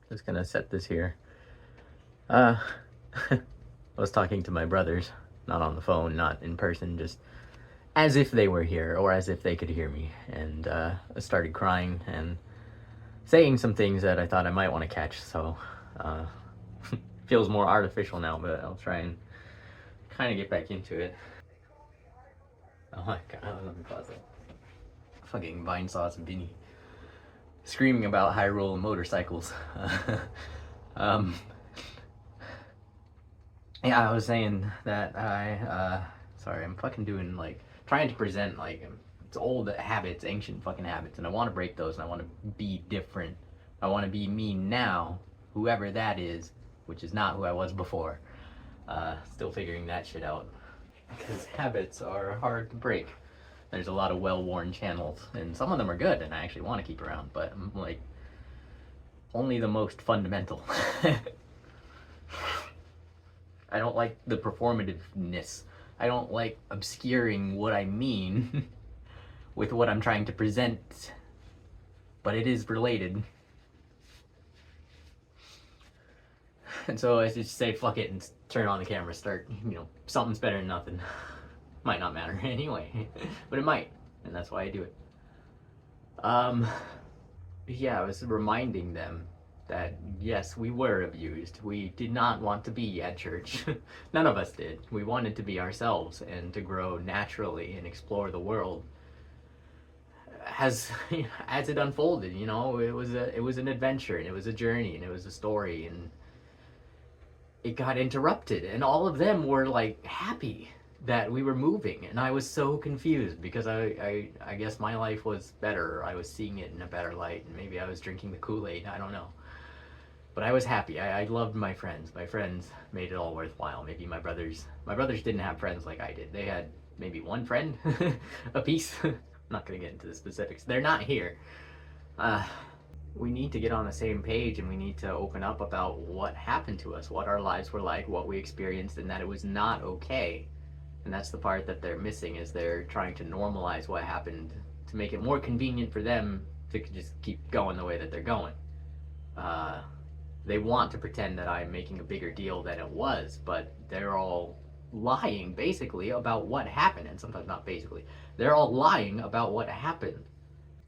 Just gonna set this here. Uh, I was talking to my brothers, not on the phone, not in person, just as if they were here or as if they could hear me. And I started crying and saying some things that I thought I might want to catch. So uh, feels more artificial now, but I'll try and kind of get back into it. Oh my god, let me pause it. Fucking Vine Sauce and Vinny screaming about high roll motorcycles. um, yeah, I was saying that sorry, I'm fucking doing like trying to present like it's old habits, ancient fucking habits, and I want to break those, and I want to be different. I want to be me now, whoever that is, which is not who I was before. Still figuring that shit out because habits are hard to break. There's a lot of well-worn channels, and some of them are good, and I actually want to keep around, but I'm like only the most fundamental. I don't like the performativeness. I don't like obscuring what I mean with what I'm trying to present, but it is related. And so I just say fuck it and turn on the camera, start, something's better than nothing. Might not matter anyway, but it might, and that's why I do it. Yeah, I was reminding them that yes, we were abused. We did not want to be at church. None of us did. We wanted to be ourselves and to grow naturally and explore the world as as it unfolded. It was an adventure, and it was a journey, and it was a story, and it got interrupted, and all of them were like happy that we were moving, and I was so confused because I guess my life was better. I was seeing it in a better light, and maybe I was drinking the Kool-Aid. I don't know. But I was happy. I loved my friends. My friends made it all worthwhile. Maybe my brothers didn't have friends like I did. They had maybe one friend a piece. I'm not gonna get into the specifics. They're not here. We need to get on the same page, and we need to open up about what happened to us, what our lives were like, what we experienced, and that it was not okay. And that's the part that they're missing, is they're trying to normalize what happened to make it more convenient for them to just keep going the way that they're going. They want to pretend that I'm making a bigger deal than it was, but they're all lying basically about what happened, and sometimes not basically. They're all lying about what happened.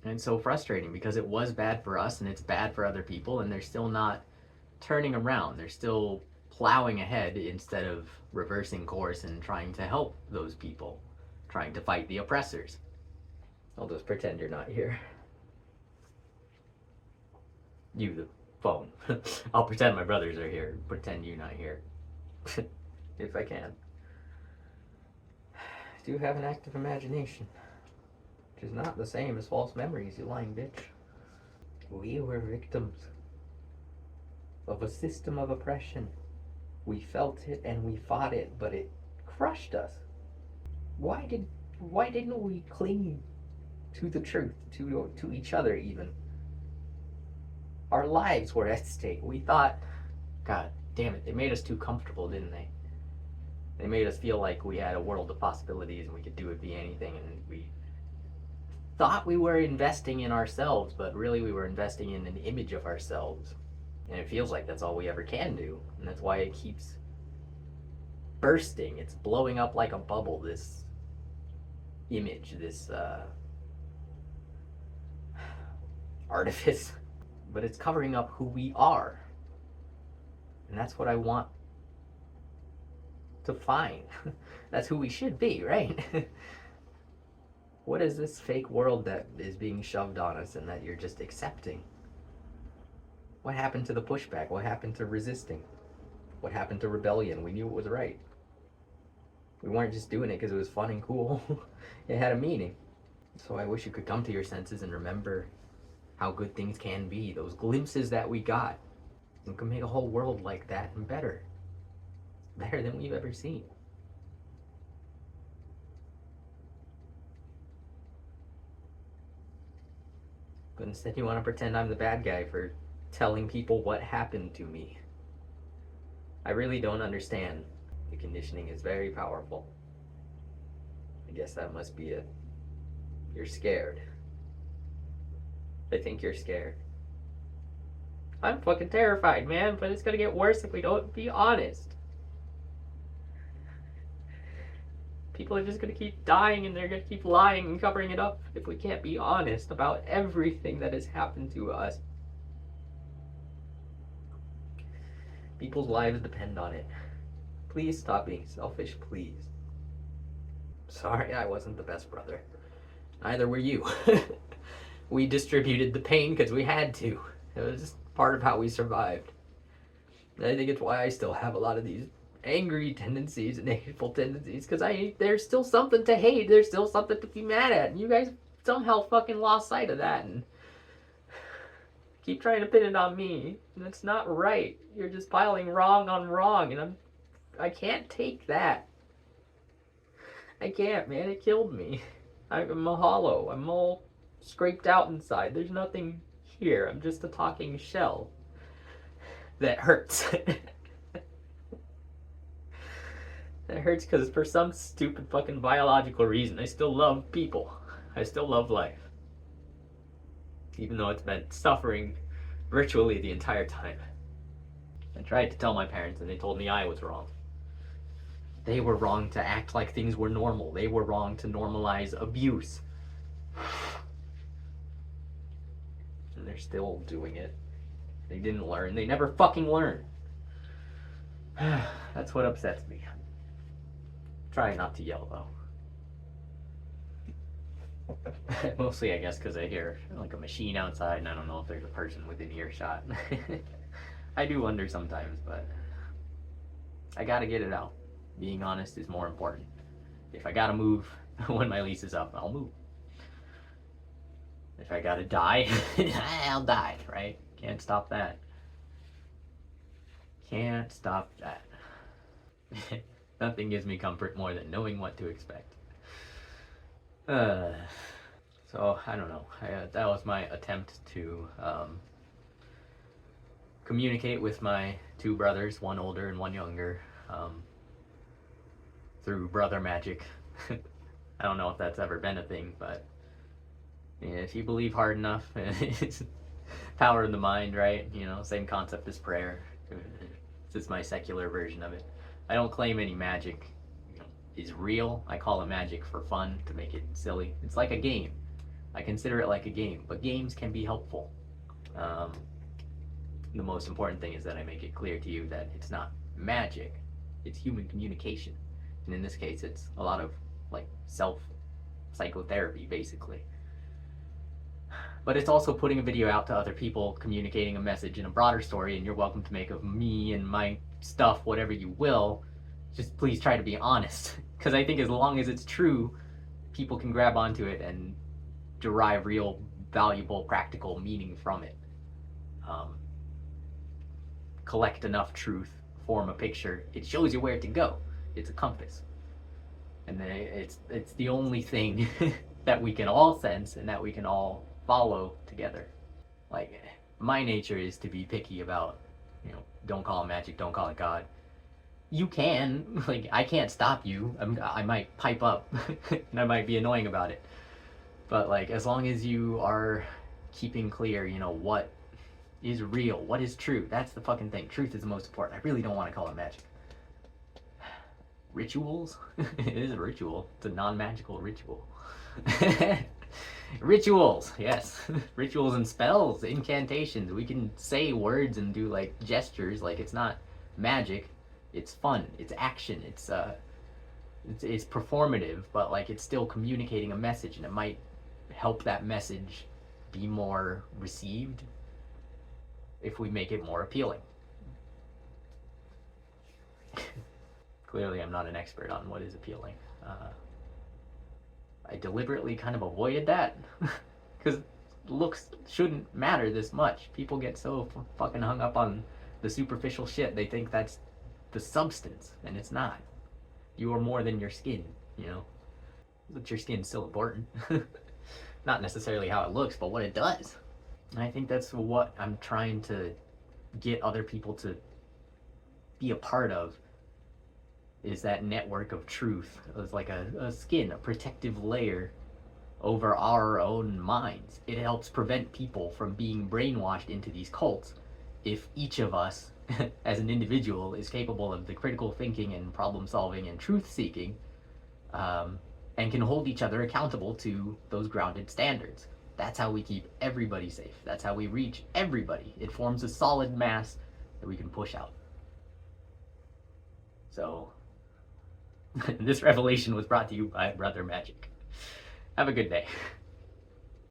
And it's so frustrating because it was bad for us and it's bad for other people, and they're still not turning around. They're still plowing ahead instead of reversing course and trying to help those people, trying to fight the oppressors. I'll just pretend you're not here. You, the phone. I'll pretend my brothers are here, pretend you're not here. If I can. I do have an active imagination, which is not the same as false memories, you lying bitch. We were victims of a system of oppression. We felt it and we fought it, but it crushed us. Why didn't we cling to the truth, to each other even? Our lives were at stake. We thought, God damn it, they made us too comfortable, didn't they? They made us feel like we had a world of possibilities and we could do it, be anything, and we thought we were investing in ourselves, but really we were investing in an image of ourselves. And it feels like that's all we ever can do, and that's why it keeps bursting. It's blowing up like a bubble, this image, this artifice, but it's covering up who we are. And that's what I want to find. That's who we should be, right? What is this fake world that is being shoved on us and that you're just accepting? What happened to the pushback? What happened to resisting? What happened to rebellion? We knew it was right. We weren't just doing it because it was fun and cool. It had a meaning. So I wish you could come to your senses and remember how good things can be, those glimpses that we got. We can make a whole world like that and better. Better than we've ever seen. But instead you want to pretend I'm the bad guy for telling people what happened to me. I really don't understand. The conditioning is very powerful. I guess that must be it. You're scared. I think you're scared. I'm fucking terrified, man, but it's gonna get worse if we don't be honest. People are just gonna keep dying and they're gonna keep lying and covering it up if we can't be honest about everything that has happened to us. People's lives depend on it. Please stop being selfish, please. Sorry I wasn't the best brother. Neither were you. We distributed the pain because we had to. It was part of how we survived. And I think it's why I still have a lot of these angry tendencies and hateful tendencies, because there's still something to hate, there's still something to be mad at, and you guys somehow fucking lost sight of that and keep trying to pin it on me, and it's not right. You're just piling wrong on wrong, and I can't take that. I can't, man. It killed me. I'm hollow. I'm all scraped out inside. There's nothing here. I'm just a talking shell that hurts. That hurts because for some stupid fucking biological reason, I still love people. I still love life. Even though it's been suffering virtually the entire time. I tried to tell my parents and they told me I was wrong. They were wrong to act like things were normal. They were wrong to normalize abuse. And they're still doing it. They didn't learn. They never fucking learn. That's what upsets me. Try not to yell, though. Mostly, I guess, because I hear like a machine outside, and I don't know if there's a person within earshot. I do wonder sometimes, but I gotta get it out. Being honest is more important. If I gotta move when my lease is up, I'll move. If I gotta die, I'll die, right? Can't stop that. Can't stop that. Nothing gives me comfort more than knowing what to expect. So, I don't know. That was my attempt to communicate with my two brothers, one older and one younger, through brother magic. I don't know if that's ever been a thing, but yeah, if you believe hard enough, it's power of the mind, right? You know, same concept as prayer. This is my secular version of it. I don't claim any magic is real. I call it magic for fun, to make it silly. It's like a game. I consider it like a game, but games can be helpful. The most important thing is that I make it clear to you that it's not magic, it's human communication. And in this case, it's a lot of like self-psychotherapy, basically. But it's also putting a video out to other people, communicating a message in a broader story, and you're welcome to make of me and my stuff whatever you will. Just please try to be honest. Because I think as long as it's true, people can grab onto it and derive real, valuable, practical meaning from it. Collect enough truth, form a picture. It shows you where to go. It's a compass. And then it's the only thing that we can all sense and that we can all follow together. Like, my nature is to be picky about, you know, don't call it magic, don't call it God. You can, like, I can't stop you. I might pipe up and I might be annoying about it. But like, as long as you are keeping clear, you know, what is real, what is true, that's the fucking thing. Truth is the most important. I really don't want to call it magic. Rituals? It is a ritual. It's a non-magical ritual. Rituals, yes. Rituals and spells, incantations. We can say words and do like gestures. Like, it's not magic. It's fun. It's action. It's performative, but like, it's still communicating a message, and it might help that message be more received if we make it more appealing. Clearly, I'm not an expert on what is appealing. I deliberately kind of avoided that because looks shouldn't matter this much. People get so fucking hung up on the superficial shit. They think that's the substance, and it's not. You are more than your skin, you know? But your skin's still important. Not necessarily how it looks, but what it does. And I think that's what I'm trying to get other people to be a part of, is that network of truth. It's like a skin, a protective layer over our own minds. It helps prevent people from being brainwashed into these cults if each of us as an individual is capable of the critical thinking and problem solving and truth seeking, and can hold each other accountable to those grounded standards. That's how we keep everybody safe. That's how we reach everybody. It forms a solid mass that we can push out. So, this revelation was brought to you by Brother Magic. Have a good day.